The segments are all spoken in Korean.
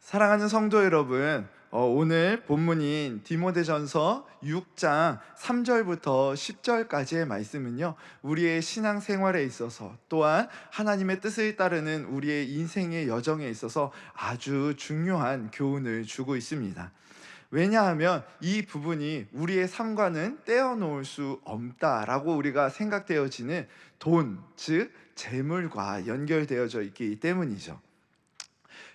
사랑하는 성도 여러분, 오늘 본문인 디모데전서 6장 3절부터 10절까지의 말씀은요, 우리의 신앙생활에 있어서 또한 하나님의 뜻을 따르는 우리의 인생의 여정에 있어서 아주 중요한 교훈을 주고 있습니다. 왜냐하면 이 부분이 우리의 삶과는 떼어놓을 수 없다라고 우리가 생각되어지는 돈, 즉 재물과 연결되어져 있기 때문이죠.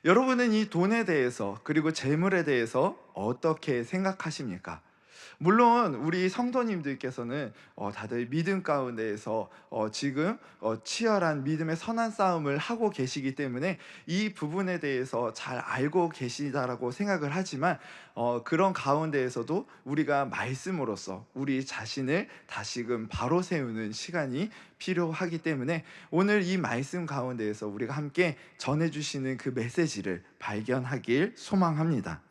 여러분은 이 돈에 대해서 그리고 재물에 대해서 어떻게 생각하십니까? 물론 우리 성도님들께서는 다들 믿음 가운데에서 지금 치열한 믿음의 선한 싸움을 하고 계시기 때문에 이 부분에 대해서 잘 알고 계시다라고 생각을 하지만, 그런 가운데에서도 우리가 말씀으로써 우리 자신을 다시금 바로 세우는 시간이 필요하기 때문에 오늘 이 말씀 가운데에서 우리가 함께 전해주시는 그 메시지를 발견하길 소망합니다.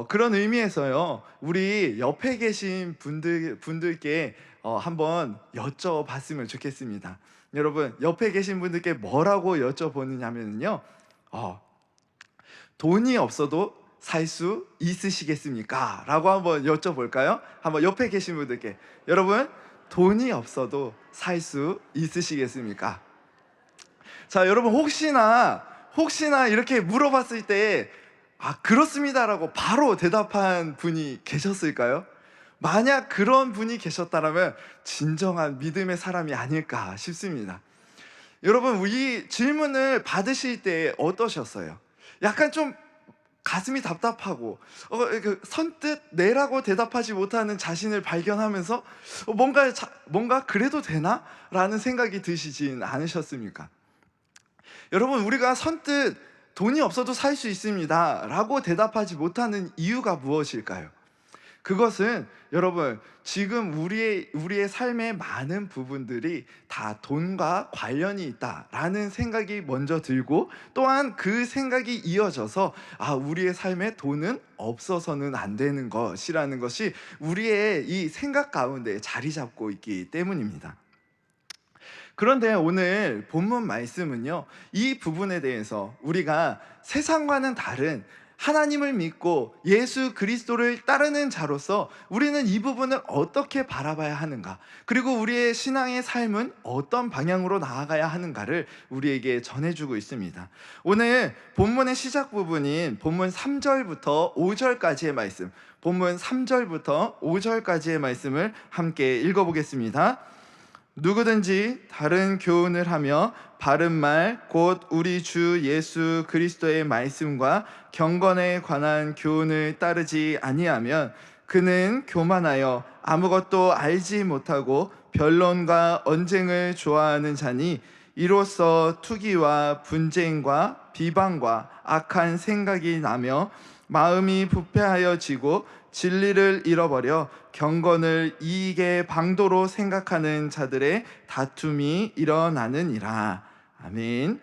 그런 의미에서요, 우리 옆에 계신 분들께 한번 여쭤봤으면 좋겠습니다. 여러분, 옆에 계신 분들께 뭐라고 여쭤보느냐면요, 돈이 없어도 살 수 있으시겠습니까? 라고 한번 여쭤볼까요? 한번 옆에 계신 분들께, 여러분, 돈이 없어도 살 수 있으시겠습니까? 자, 여러분, 혹시나 이렇게 물어봤을 때 그렇습니다라고 바로 대답한 분이 계셨을까요? 만약 그런 분이 계셨다면 진정한 믿음의 사람이 아닐까 싶습니다. 여러분, 이 질문을 받으실 때 어떠셨어요? 약간 좀 가슴이 답답하고, 선뜻 네라고 대답하지 못하는 자신을 발견하면서 뭔가 그래도 되나? 라는 생각이 드시진 않으셨습니까? 여러분, 우리가 선뜻 돈이 없어도 살 수 있습니다 라고 대답하지 못하는 이유가 무엇일까요? 그것은 여러분, 지금 우리의 삶의 많은 부분들이 다 돈과 관련이 있다라는 생각이 먼저 들고, 또한 그 생각이 이어져서 우리의 삶에 돈은 없어서는 안 되는 것이라는 것이 우리의 이 생각 가운데 자리 잡고 있기 때문입니다. 그런데 오늘 본문 말씀은요, 이 부분에 대해서 우리가 세상과는 다른 하나님을 믿고 예수 그리스도를 따르는 자로서 우리는 이 부분을 어떻게 바라봐야 하는가, 그리고 우리의 신앙의 삶은 어떤 방향으로 나아가야 하는가를 우리에게 전해주고 있습니다. 오늘 본문의 시작 부분인 본문 3절부터 5절까지의 말씀, 본문 3절부터 5절까지의 말씀을 함께 읽어보겠습니다. 누구든지 다른 교훈을 하며 바른 말 곧 우리 주 예수 그리스도의 말씀과 경건에 관한 교훈을 따르지 아니하면 그는 교만하여 아무것도 알지 못하고 변론과 언쟁을 좋아하는 자니, 이로써 투기와 분쟁과 비방과 악한 생각이 나며 마음이 부패하여지고 진리를 잃어버려 경건을 이익의 방도로 생각하는 자들의 다툼이 일어나느니라. 아멘.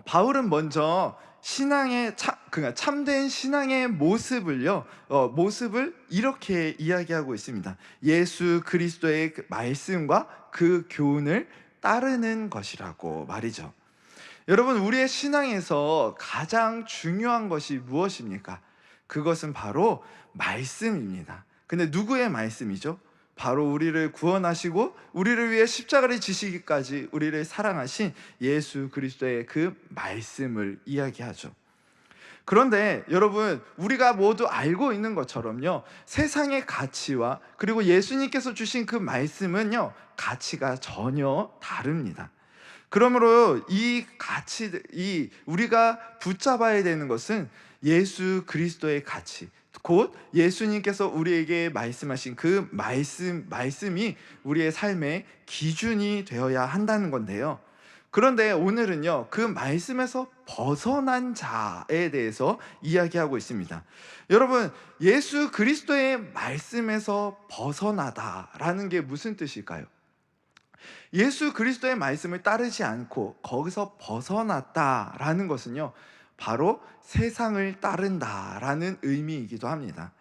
바울은 먼저 그러니까 참된 신앙의 모습을 이렇게 이야기하고 있습니다. 예수 그리스도의 그 말씀과 그 교훈을 따르는 것이라고 말이죠. 여러분, 우리의 신앙에서 가장 중요한 것이 무엇입니까? 그것은 바로 말씀입니다. 근데 누구의 말씀이죠? 바로 우리를 구원하시고 우리를 위해 십자가를 지시기까지 우리를 사랑하신 예수 그리스도의 그 말씀을 이야기하죠. 그런데 여러분, 우리가 모두 알고 있는 것처럼요, 세상의 가치와 그리고 예수님께서 주신 그 말씀은요, 가치가 전혀 다릅니다. 그러므로 우리가 붙잡아야 되는 것은 예수 그리스도의 가치, 곧 예수님께서 우리에게 말씀하신 그 말씀이 우리의 삶의 기준이 되어야 한다는 건데요. 그런데 오늘은요, 그 말씀에서 벗어난 자에 대해서 이야기하고 있습니다. 여러분, 예수 그리스도의 말씀에서 벗어나다라는 게 무슨 뜻일까요? 예수 그리스도의 말씀을 따르지 않고 거기서 벗어났다라는 것은요, 바로 세상을 따른다라는 의미이기도 합니다.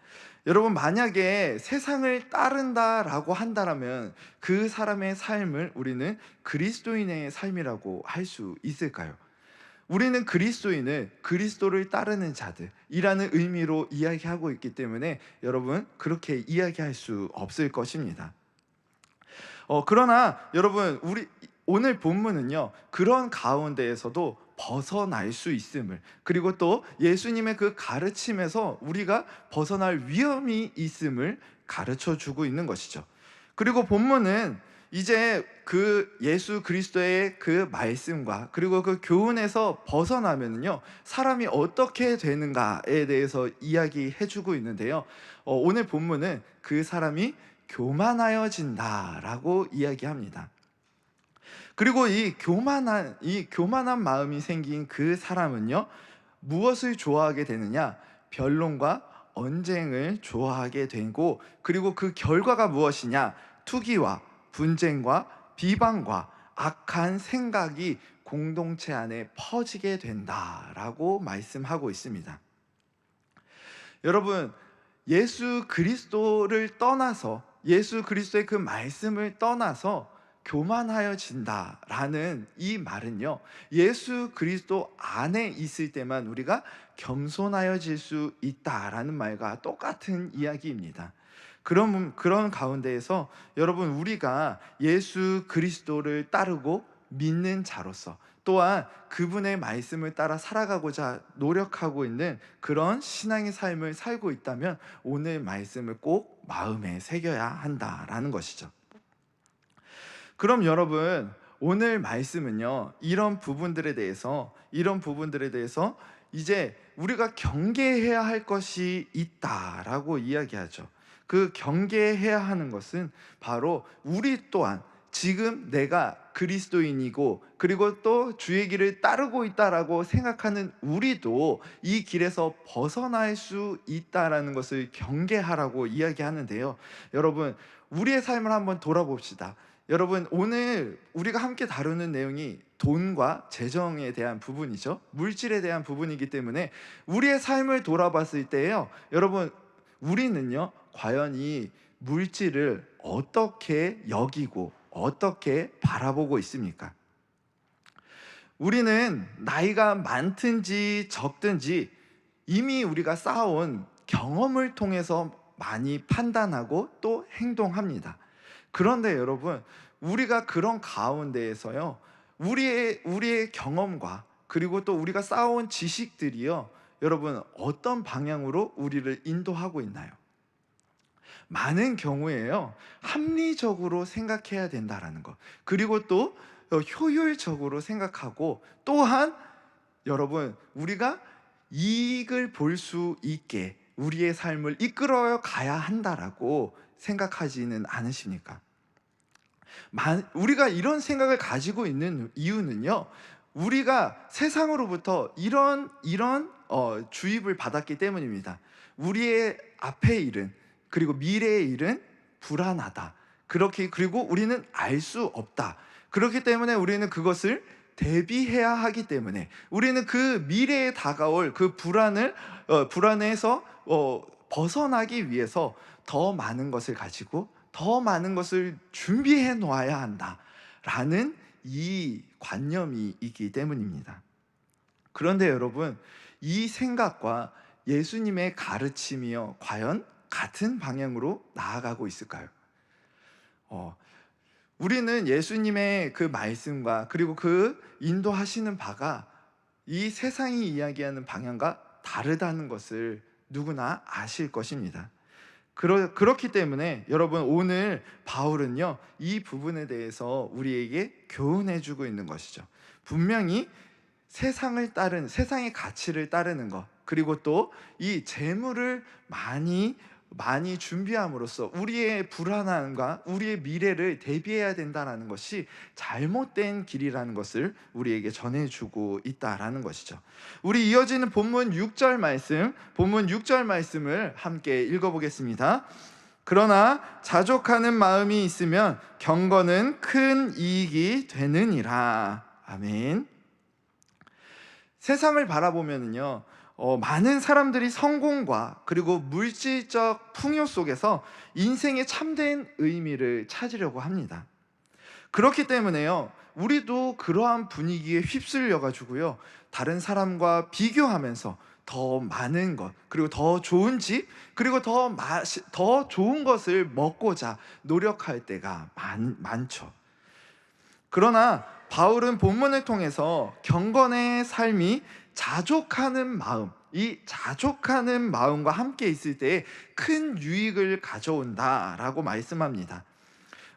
여러분, 만약에 세상을 따른다라고 한다면 그 사람의 삶을 우리는 그리스도인의 삶이라고 할 수 있을까요? 우리는 그리스도인을 그리스도를 따르는 자들이라는 의미로 이야기하고 있기 때문에 여러분 그렇게 이야기할 수 없을 것입니다. 그러나 여러분 우리 오늘 본문은요 그런 가운데에서도 벗어날 수 있음을, 그리고 또 예수님의 그 가르침에서 우리가 벗어날 위험이 있음을 가르쳐 주고 있는 것이죠. 그리고 본문은 이제 그 예수 그리스도의 그 말씀과 그리고 그 교훈에서 벗어나면요 사람이 어떻게 되는가에 대해서 이야기해 주고 있는데요, 오늘 본문은 그 사람이 교만하여진다라고 이야기합니다. 그리고 이 교만한 마음이 생긴 그 사람은요 무엇을 좋아하게 되느냐? 변론과 언쟁을 좋아하게 되고, 그리고 그 결과가 무엇이냐? 투기와 분쟁과 비방과 악한 생각이 공동체 안에 퍼지게 된다라고 말씀하고 있습니다. 여러분, 예수 그리스도를 떠나서, 예수 그리스도의 그 말씀을 떠나서 교만하여진다라는 이 말은요 예수 그리스도 안에 있을 때만 우리가 겸손하여질 수 있다라는 말과 똑같은 이야기입니다. 그런 가운데에서 여러분 우리가 예수 그리스도를 따르고 믿는 자로서, 또한 그분의 말씀을 따라 살아가고자 노력하고 있는 그런 신앙의 삶을 살고 있다면 오늘 말씀을 꼭 마음에 새겨야 한다라는 것이죠. 그럼 여러분 오늘 말씀은요 이런 부분들에 대해서 이제 우리가 경계해야 할 것이 있다라고 이야기하죠. 그 경계해야 하는 것은 바로 우리 또한 지금 내가 그리스도인이고 그리고 또 주의 길을 따르고 있다라고 생각하는 우리도 이 길에서 벗어날 수 있다라는 것을 경계하라고 이야기하는데요. 여러분 우리의 삶을 한번 돌아봅시다. 여러분 오늘 우리가 함께 다루는 내용이 돈과 재정에 대한 부분이죠. 물질에 대한 부분이기 때문에 우리의 삶을 돌아봤을 때요 여러분 우리는요 과연 이 물질을 어떻게 여기고 어떻게 바라보고 있습니까? 우리는 나이가 많든지 적든지 이미 우리가 쌓아온 경험을 통해서 많이 판단하고 또 행동합니다. 그런데 여러분 우리가 그런 가운데에서요 우리의 경험과 그리고 또 우리가 쌓아온 지식들이요 여러분 어떤 방향으로 우리를 인도하고 있나요? 많은 경우에요 합리적으로 생각해야 된다라는 것, 그리고 또 효율적으로 생각하고, 또한 여러분 우리가 이익을 볼 수 있게 우리의 삶을 이끌어 가야 한다라고 생각하지는 않으십니까? 우리가 이런 생각을 가지고 있는 이유는요 우리가 세상으로부터 이런 주입을 받았기 때문입니다. 우리의 앞의 일은 그리고 미래의 일은 불안하다, 그리고 우리는 알 수 없다. 그렇기 때문에 우리는 그것을 대비해야 하기 때문에 우리는 그 미래에 다가올 그 불안에서 벗어나기 위해서 더 많은 것을 가지고 더 많은 것을 준비해 놓아야 한다라는 이 관념이 있기 때문입니다. 그런데 여러분 이 생각과 예수님의 가르침이요 과연 같은 방향으로 나아가고 있을까요? 우리는 예수님의 그 말씀과 그리고 그 인도하시는 바가 이 세상이 이야기하는 방향과 다르다는 것을 누구나 아실 것입니다. 그렇기 때문에 여러분 오늘 바울은요 이 부분에 대해서 우리에게 교훈해 주고 있는 것이죠. 분명히 세상의 가치를 따르는 것, 그리고 또 이 재물을 많이 준비함으로써 우리의 불안함과 우리의 미래를 대비해야 된다는 것이 잘못된 길이라는 것을 우리에게 전해주고 있다라는 것이죠. 우리 이어지는 본문 6절 말씀을 함께 읽어보겠습니다. 그러나 자족하는 마음이 있으면 경건은 큰 이익이 되느니라. 아멘. 세상을 바라보면요 많은 사람들이 성공과 그리고 물질적 풍요 속에서 인생의 참된 의미를 찾으려고 합니다. 그렇기 때문에요 우리도 그러한 분위기에 휩쓸려 가지고요, 다른 사람과 비교하면서 더 많은 것, 그리고 더 좋은 집, 그리고 더 좋은 것을 먹고자 노력할 때가 많죠. 그러나 바울은 본문을 통해서 경건의 삶이 자족하는 마음, 이 자족하는 마음과 함께 있을 때 큰 유익을 가져온다라고 말씀합니다.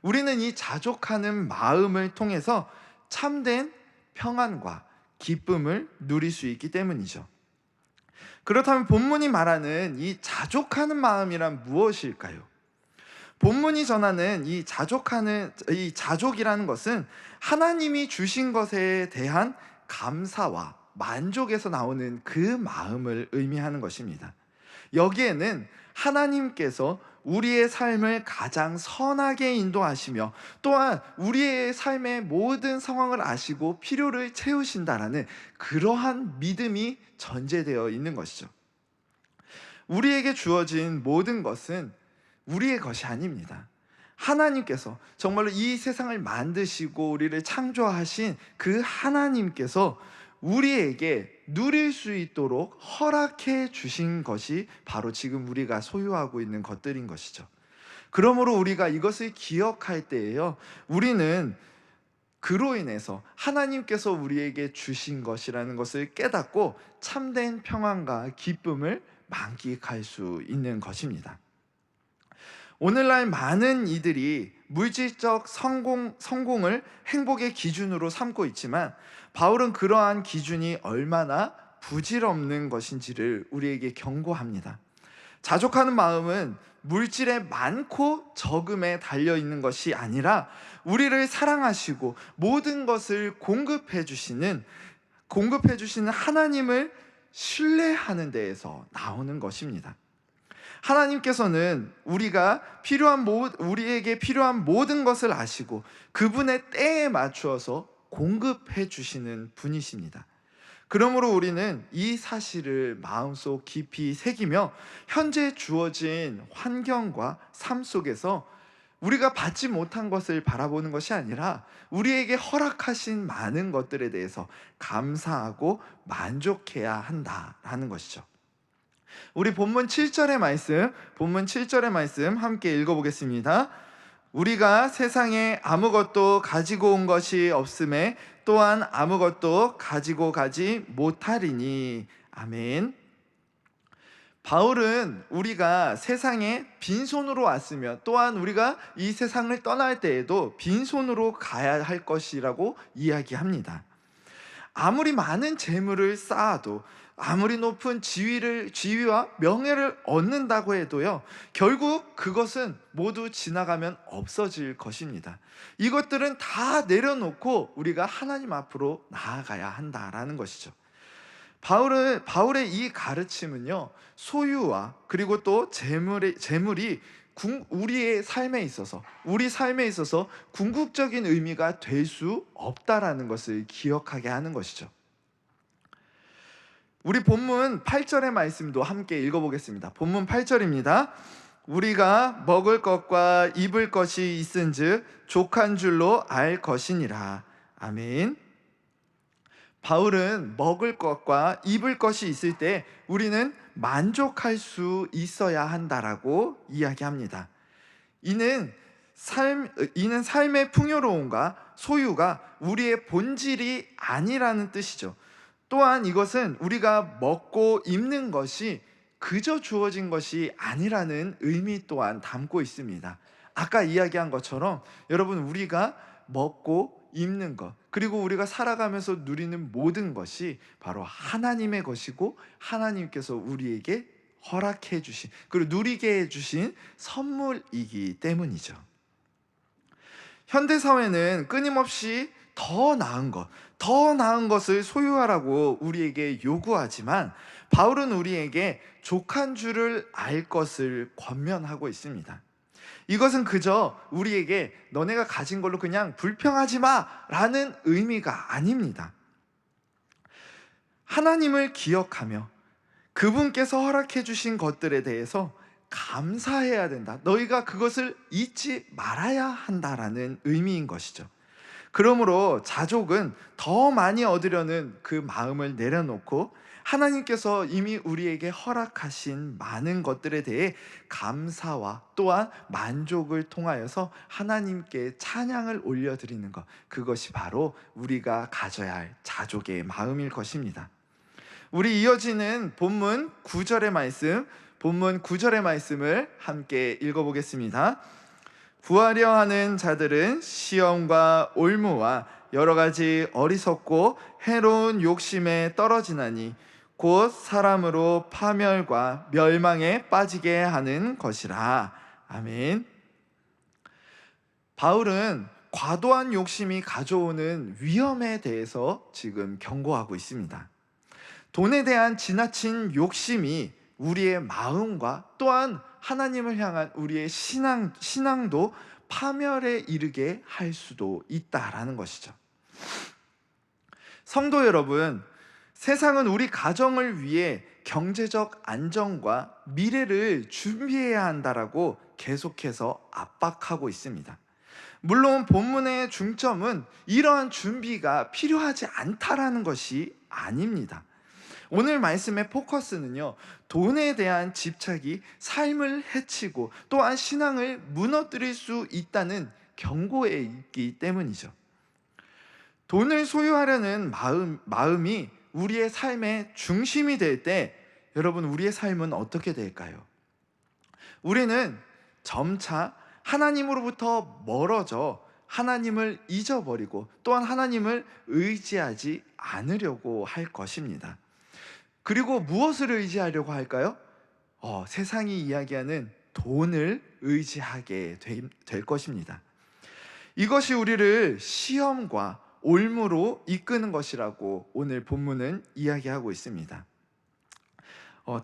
우리는 이 자족하는 마음을 통해서 참된 평안과 기쁨을 누릴 수 있기 때문이죠. 그렇다면 본문이 말하는 이 자족하는 마음이란 무엇일까요? 본문이 전하는 이 자족이라는 것은 하나님이 주신 것에 대한 감사와 만족에서 나오는 그 마음을 의미하는 것입니다. 여기에는 하나님께서 우리의 삶을 가장 선하게 인도하시며, 또한 우리의 삶의 모든 상황을 아시고 필요를 채우신다라는 그러한 믿음이 전제되어 있는 것이죠. 우리에게 주어진 모든 것은 우리의 것이 아닙니다. 하나님께서, 정말로 이 세상을 만드시고 우리를 창조하신 그 하나님께서 우리에게 누릴 수 있도록 허락해 주신 것이 바로 지금 우리가 소유하고 있는 것들인 것이죠. 그러므로 우리가 이것을 기억할 때에요, 우리는 그로 인해서 하나님께서 우리에게 주신 것이라는 것을 깨닫고 참된 평안과 기쁨을 만끽할 수 있는 것입니다. 오늘날 많은 이들이 물질적 성공을 행복의 기준으로 삼고 있지만, 바울은 그러한 기준이 얼마나 부질없는 것인지를 우리에게 경고합니다. 자족하는 마음은 물질의 많고 적음에 달려 있는 것이 아니라 우리를 사랑하시고 모든 것을 공급해 주시는 하나님을 신뢰하는 데에서 나오는 것입니다. 하나님께서는 우리에게 필요한 모든 것을 아시고 그분의 때에 맞추어서 공급해 주시는 분이십니다. 그러므로 우리는 이 사실을 마음속 깊이 새기며 현재 주어진 환경과 삶 속에서 우리가 받지 못한 것을 바라보는 것이 아니라 우리에게 허락하신 많은 것들에 대해서 감사하고 만족해야 한다라는 것이죠. 우리 본문 7절의 말씀 함께 읽어보겠습니다. 우리가 세상에 아무것도 가지고 온 것이 없음에 또한 아무것도 가지고 가지 못하리니. 아멘. 바울은 우리가 세상에 빈손으로 왔으며, 또한 우리가 이 세상을 떠날 때에도 빈손으로 가야 할 것이라고 이야기합니다. 아무리 많은 재물을 쌓아도, 아무리 높은 지위와 명예를 얻는다고 해도요, 결국 그것은 모두 지나가면 없어질 것입니다. 이것들은 다 내려놓고 우리가 하나님 앞으로 나아가야 한다라는 것이죠. 바울의 이 가르침은요, 소유와 그리고 또 재물이 우리 삶에 있어서 궁극적인 의미가 될 수 없다라는 것을 기억하게 하는 것이죠. 우리 본문 8절의 말씀도 함께 읽어보겠습니다. 본문 8절입니다. 우리가 먹을 것과 입을 것이 있은즉 족한 줄로 알 것이니라. 아멘. 바울은 먹을 것과 입을 것이 있을 때 우리는 만족할 수 있어야 한다라고 이야기합니다. 이는 삶의 풍요로움과 소유가 우리의 본질이 아니라는 뜻이죠. 또한 이것은 우리가 먹고 입는 것이 그저 주어진 것이 아니라는 의미 또한 담고 있습니다. 아까 이야기한 것처럼 여러분, 우리가 먹고 입는 것, 그리고 우리가 살아가면서 누리는 모든 것이 바로 하나님의 것이고 하나님께서 우리에게 허락해 주신, 그리고 누리게 해주신 선물이기 때문이죠. 현대사회는 끊임없이 더 나은 것을 소유하라고 우리에게 요구하지만, 바울은 우리에게 족한 줄을 알 것을 권면하고 있습니다. 이것은 그저 우리에게 너네가 가진 걸로 그냥 불평하지 마라는 의미가 아닙니다. 하나님을 기억하며 그분께서 허락해 주신 것들에 대해서 감사해야 된다. 너희가 그것을 잊지 말아야 한다라는 의미인 것이죠. 그러므로 자족은 더 많이 얻으려는 그 마음을 내려놓고 하나님께서 이미 우리에게 허락하신 많은 것들에 대해 감사와 또한 만족을 통하여서 하나님께 찬양을 올려드리는 것, 그것이 바로 우리가 가져야 할 자족의 마음일 것입니다. 우리 이어지는 본문 9절의 말씀을 함께 읽어보겠습니다. 구하려 하는 자들은 시험과 올무와 여러 가지 어리석고 해로운 욕심에 떨어지나니 곧 사람으로 파멸과 멸망에 빠지게 하는 것이라. 아멘. 바울은 과도한 욕심이 가져오는 위험에 대해서 지금 경고하고 있습니다. 돈에 대한 지나친 욕심이 우리의 마음과 또한 하나님을 향한 우리의 신앙도 파멸에 이르게 할 수도 있다라는 것이죠. 성도 여러분, 세상은 우리 가정을 위해 경제적 안정과 미래를 준비해야 한다라고 계속해서 압박하고 있습니다. 물론 본문의 중점은 이러한 준비가 필요하지 않다라는 것이 아닙니다. 오늘 말씀의 포커스는요, 돈에 대한 집착이 삶을 해치고 또한 신앙을 무너뜨릴 수 있다는 경고에 있기 때문이죠. 돈을 소유하려는 마음이 우리의 삶의 중심이 될 때, 여러분, 우리의 삶은 어떻게 될까요? 우리는 점차 하나님으로부터 멀어져 하나님을 잊어버리고 또한 하나님을 의지하지 않으려고 할 것입니다. 그리고 무엇을 의지하려고 할까요? 세상이 이야기하는 돈을 의지하게 될 것입니다. 이것이 우리를 시험과 올무로 이끄는 것이라고 오늘 본문은 이야기하고 있습니다.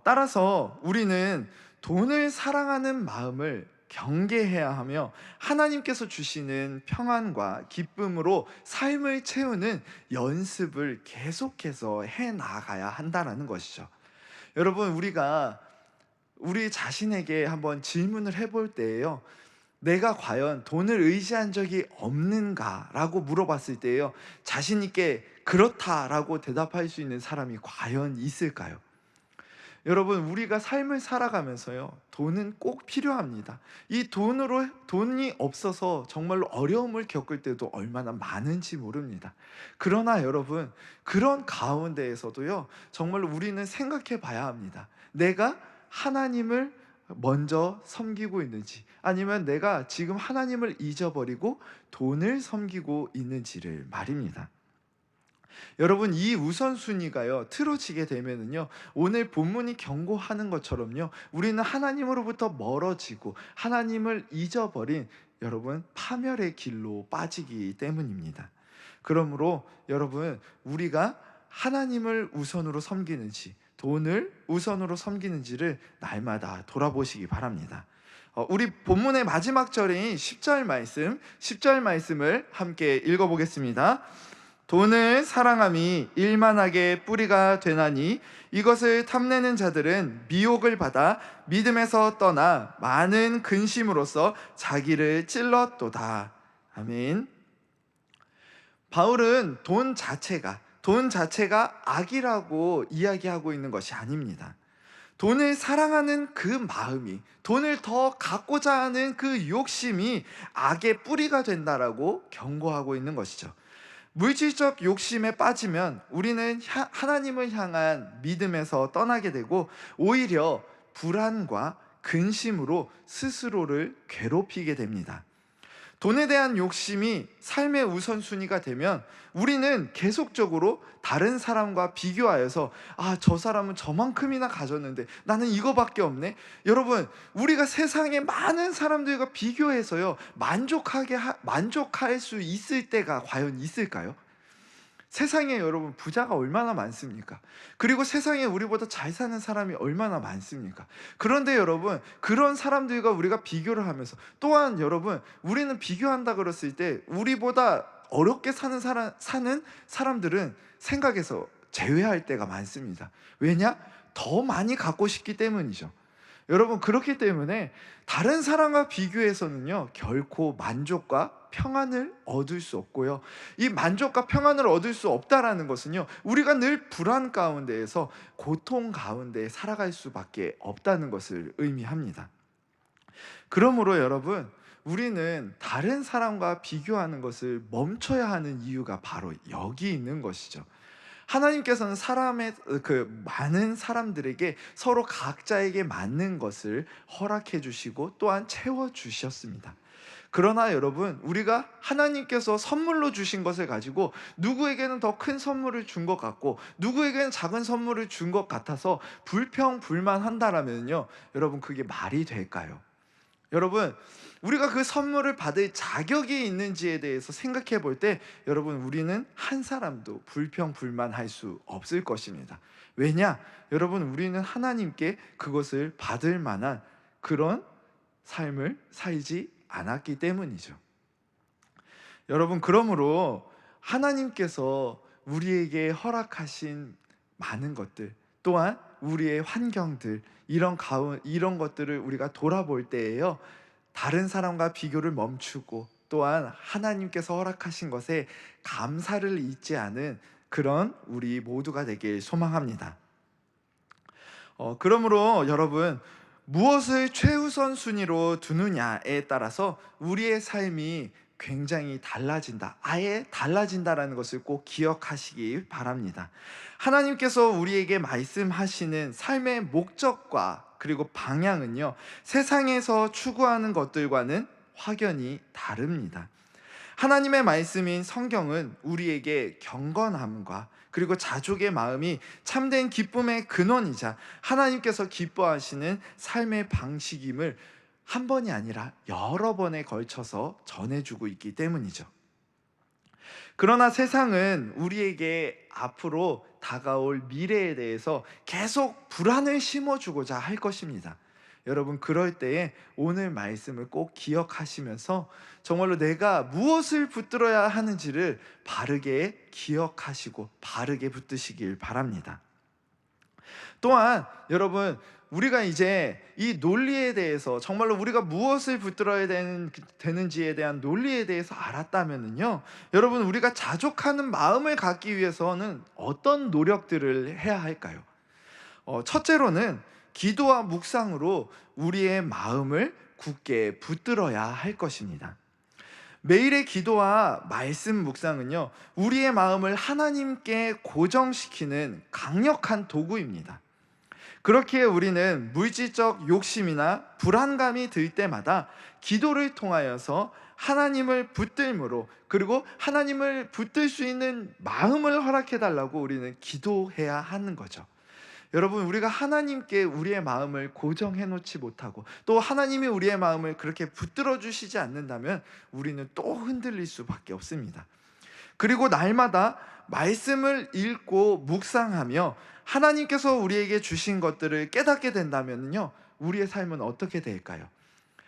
따라서 우리는 돈을 사랑하는 마음을 경계해야 하며 하나님께서 주시는 평안과 기쁨으로 삶을 채우는 연습을 계속해서 해 나가야 한다는 것이죠. 여러분, 우리가 우리 자신에게 한번 질문을 해볼 때에요, 내가 과연 돈을 의지한 적이 없는가라고 물어봤을 때에요, 자신 있게 그렇다라고 대답할 수 있는 사람이 과연 있을까요? 여러분, 우리가 삶을 살아가면서요, 돈은 꼭 필요합니다. 이 돈이 없어서 정말로 어려움을 겪을 때도 얼마나 많은지 모릅니다. 그러나 여러분, 그런 가운데에서도요, 정말로 우리는 생각해 봐야 합니다. 내가 하나님을 먼저 섬기고 있는지, 아니면 내가 지금 하나님을 잊어버리고 돈을 섬기고 있는지를 말입니다. 여러분, 이 우선순위가요, 틀어지게 되면은요, 오늘 본문이 경고하는 것처럼요, 우리는 하나님으로부터 멀어지고 하나님을 잊어버린, 여러분, 파멸의 길로 빠지기 때문입니다. 그러므로 여러분, 우리가 하나님을 우선으로 섬기는지 돈을 우선으로 섬기는지를 날마다 돌아보시기 바랍니다. 우리 본문의 마지막 절인 10절 말씀을 함께 읽어보겠습니다. 돈을 사랑함이 일만하게 뿌리가 되나니 이것을 탐내는 자들은 미혹을 받아 믿음에서 떠나 많은 근심으로써 자기를 찔렀도다. 아멘. 바울은 돈 자체가 악이라고 이야기하고 있는 것이 아닙니다. 돈을 사랑하는 그 마음이, 돈을 더 갖고자 하는 그 욕심이 악의 뿌리가 된다라고 경고하고 있는 것이죠. 물질적 욕심에 빠지면 우리는 하나님을 향한 믿음에서 떠나게 되고 오히려 불안과 근심으로 스스로를 괴롭히게 됩니다. 돈에 대한 욕심이 삶의 우선순위가 되면 우리는 계속적으로 다른 사람과 비교하여서 저 사람은 저만큼이나 가졌는데 나는 이거밖에 없네. 여러분, 우리가 세상의 많은 사람들과 비교해서요, 만족할 수 있을 때가 과연 있을까요? 세상에 여러분, 부자가 얼마나 많습니까? 그리고 세상에 우리보다 잘 사는 사람이 얼마나 많습니까? 그런데 여러분, 그런 사람들과 우리가 비교를 하면서, 또한 여러분, 우리는 비교한다 그랬을 때 우리보다 어렵게 사는 사람들은 생각에서 제외할 때가 많습니다. 왜냐? 더 많이 갖고 싶기 때문이죠. 여러분, 그렇기 때문에 다른 사람과 비교해서는요, 결코 만족과 평안을 얻을 수 없고요. 이 만족과 평안을 얻을 수 없다라는 것은요, 우리가 늘 불안 가운데에서 고통 가운데 살아갈 수밖에 없다는 것을 의미합니다. 그러므로 여러분, 우리는 다른 사람과 비교하는 것을 멈춰야 하는 이유가 바로 여기 있는 것이죠. 하나님께서는 많은 사람들에게 서로 각자에게 맞는 것을 허락해 주시고 또한 채워 주셨습니다. 그러나 여러분, 우리가 하나님께서 선물로 주신 것을 가지고 누구에게는 더 큰 선물을 준 것 같고 누구에게는 작은 선물을 준 것 같아서 불평불만한다라면요, 여러분, 그게 말이 될까요? 여러분, 우리가 그 선물을 받을 자격이 있는지에 대해서 생각해 볼 때, 여러분, 우리는 한 사람도 불평불만할 수 없을 것입니다. 왜냐? 여러분, 우리는 하나님께 그것을 받을 만한 그런 삶을 살지 않았기 때문이죠. 여러분, 그러므로 하나님께서 우리에게 허락하신 많은 것들, 또한 우리의 환경들, 이런 것들을 우리가 돌아볼 때에요, 다른 사람과 비교를 멈추고 또한 하나님께서 허락하신 것에 감사를 잊지 않은 그런 우리 모두가 되길 소망합니다. 그러므로 여러분, 무엇을 최우선 순위로 두느냐에 따라서 우리의 삶이 굉장히 달라진다, 아예 달라진다라는 것을 꼭 기억하시기 바랍니다. 하나님께서 우리에게 말씀하시는 삶의 목적과 그리고 방향은요, 세상에서 추구하는 것들과는 확연히 다릅니다. 하나님의 말씀인 성경은 우리에게 경건함과 그리고 자족의 마음이 참된 기쁨의 근원이자 하나님께서 기뻐하시는 삶의 방식임을 한 번이 아니라 여러 번에 걸쳐서 전해주고 있기 때문이죠. 그러나 세상은 우리에게 앞으로 다가올 미래에 대해서 계속 불안을 심어주고자 할 것입니다. 여러분, 그럴 때에 오늘 말씀을 꼭 기억하시면서 정말로 내가 무엇을 붙들어야 하는지를 바르게 기억하시고 바르게 붙드시길 바랍니다. 또한 여러분, 우리가 이제 이 논리에 대해서, 정말로 우리가 무엇을 붙들어야 되는지에 대한 논리에 대해서 알았다면요, 여러분, 우리가 자족하는 마음을 갖기 위해서는 어떤 노력들을 해야 할까요? 첫째로는 기도와 묵상으로 우리의 마음을 굳게 붙들어야 할 것입니다. 매일의 기도와 말씀 묵상은요, 우리의 마음을 하나님께 고정시키는 강력한 도구입니다. 그렇기에 우리는 물질적 욕심이나 불안감이 들 때마다 기도를 통하여서 하나님을 붙들므로, 그리고 하나님을 붙들 수 있는 마음을 허락해 달라고 우리는 기도해야 하는 거죠. 여러분, 우리가 하나님께 우리의 마음을 고정해 놓지 못하고 또 하나님이 우리의 마음을 그렇게 붙들어 주시지 않는다면 우리는 또 흔들릴 수밖에 없습니다. 그리고 날마다 말씀을 읽고 묵상하며 하나님께서 우리에게 주신 것들을 깨닫게 된다면요, 우리의 삶은 어떻게 될까요?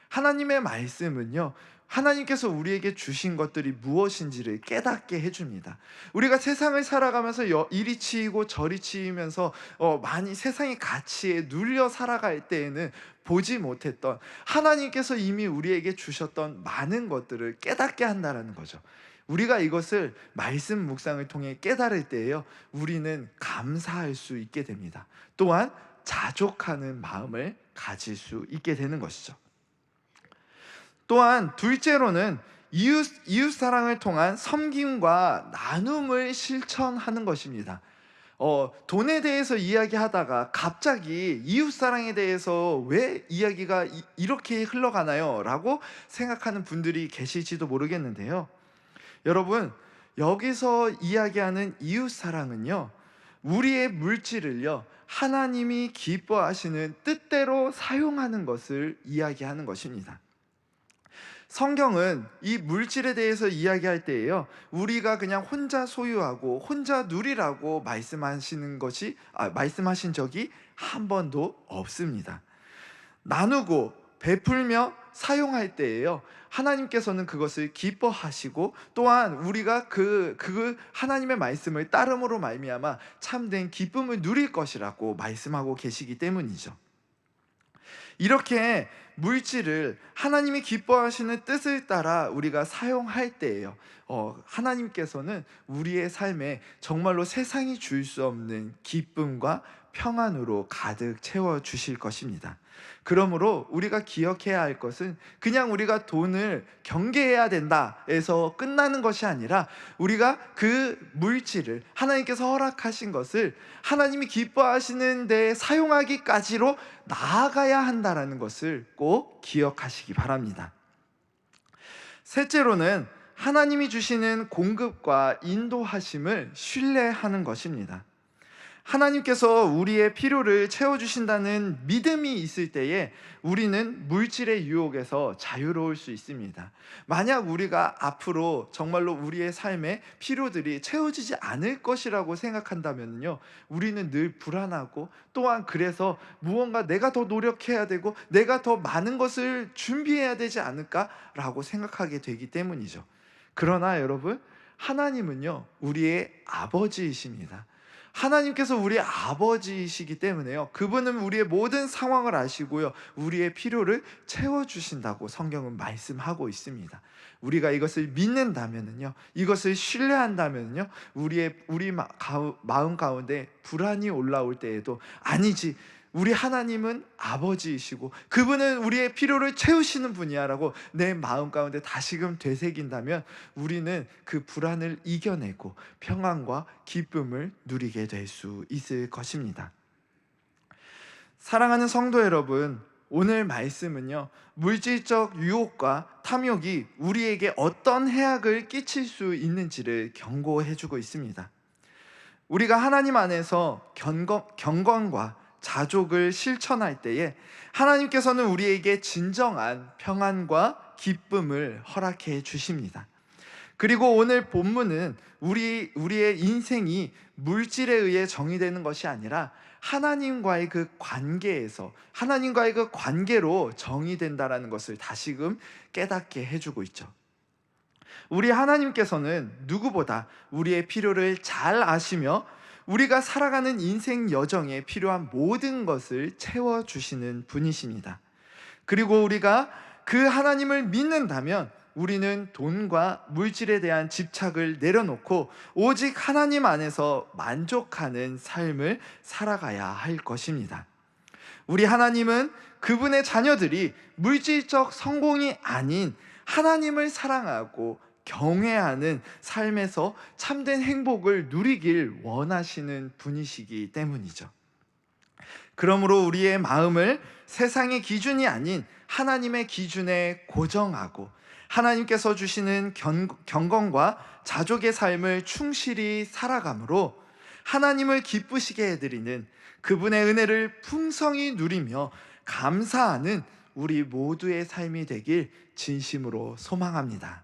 하나님의 말씀은요, 하나님께서 우리에게 주신 것들이 무엇인지를 깨닫게 해줍니다. 우리가 세상을 살아가면서 이리 치이고 저리 치이면서 많이 세상의 가치에 눌려 살아갈 때에는 보지 못했던 하나님께서 이미 우리에게 주셨던 많은 것들을 깨닫게 한다는 거죠. 우리가 이것을 말씀 묵상을 통해 깨달을 때에요, 우리는 감사할 수 있게 됩니다. 또한 자족하는 마음을 가질 수 있게 되는 것이죠. 또한 둘째로는 이웃 사랑을 통한 섬김과 나눔을 실천하는 것입니다. 돈에 대해서 이야기하다가 갑자기 이웃 사랑에 대해서 왜 이야기가 이렇게 흘러가나요? 라고 생각하는 분들이 계실지도 모르겠는데요. 여러분, 여기서 이야기하는 이웃 사랑은요, 우리의 물질을요, 하나님이 기뻐하시는 뜻대로 사용하는 것을 이야기하는 것입니다. 성경은 이 물질에 대해서 이야기할 때에요, 우리가 그냥 혼자 소유하고 혼자 누리라고 말씀하신 적이 한 번도 없습니다. 나누고 베풀며 사용할 때에요, 하나님께서는 그것을 기뻐하시고 또한 우리가 그 하나님의 말씀을 따름으로 말미암아 참된 기쁨을 누릴 것이라고 말씀하고 계시기 때문이죠. 이렇게 물질을 하나님이 기뻐하시는 뜻을 따라 우리가 사용할 때예요. 하나님께서는 우리의 삶에 정말로 세상이 줄 수 없는 기쁨과 평안으로 가득 채워 주실 것입니다. 그러므로 우리가 기억해야 할 것은 그냥 우리가 돈을 경계해야 된다에서 끝나는 것이 아니라, 우리가 그 물질을, 하나님께서 허락하신 것을 하나님이 기뻐하시는 데 사용하기까지로 나아가야 한다는 것을 꼭 기억하시기 바랍니다. 셋째로는 하나님이 주시는 공급과 인도하심을 신뢰하는 것입니다. 하나님께서 우리의 필요를 채워주신다는 믿음이 있을 때에 우리는 물질의 유혹에서 자유로울 수 있습니다. 만약 우리가 앞으로 정말로 우리의 삶의 필요들이 채워지지 않을 것이라고 생각한다면요, 우리는 늘 불안하고, 또한 그래서 무언가 내가 더 노력해야 되고 내가 더 많은 것을 준비해야 되지 않을까라고 생각하게 되기 때문이죠. 그러나 여러분, 하나님은요 우리의 아버지이십니다. 하나님께서 우리의 아버지이시기 때문에요, 그분은 우리의 모든 상황을 아시고요, 우리의 필요를 채워주신다고 성경은 말씀하고 있습니다. 우리가 이것을 믿는다면요, 이것을 신뢰한다면요, 우리 마음 가운데 불안이 올라올 때에도, 아니지, 우리 하나님은 아버지이시고 그분은 우리의 필요를 채우시는 분이야 라고 내 마음 가운데 다시금 되새긴다면, 우리는 그 불안을 이겨내고 평안과 기쁨을 누리게 될 수 있을 것입니다. 사랑하는 성도 여러분, 오늘 말씀은요, 물질적 유혹과 탐욕이 우리에게 어떤 해악을 끼칠 수 있는지를 경고해주고 있습니다. 우리가 하나님 안에서 경건과 자족을 실천할 때에 하나님께서는 우리에게 진정한 평안과 기쁨을 허락해 주십니다. 그리고 오늘 본문은 우리의 인생이 물질에 의해 정의되는 것이 아니라 하나님과의 그 관계에서, 하나님과의 그 관계로 정의된다라는 것을 다시금 깨닫게 해주고 있죠. 우리 하나님께서는 누구보다 우리의 필요를 잘 아시며 우리가 살아가는 인생 여정에 필요한 모든 것을 채워주시는 분이십니다. 그리고 우리가 그 하나님을 믿는다면 우리는 돈과 물질에 대한 집착을 내려놓고 오직 하나님 안에서 만족하는 삶을 살아가야 할 것입니다. 우리 하나님은 그분의 자녀들이 물질적 성공이 아닌 하나님을 사랑하고 경외하는 삶에서 참된 행복을 누리길 원하시는 분이시기 때문이죠. 그러므로 우리의 마음을 세상의 기준이 아닌 하나님의 기준에 고정하고 하나님께서 주시는 경건과 자족의 삶을 충실히 살아감으로 하나님을 기쁘시게 해드리는, 그분의 은혜를 풍성히 누리며 감사하는 우리 모두의 삶이 되길 진심으로 소망합니다.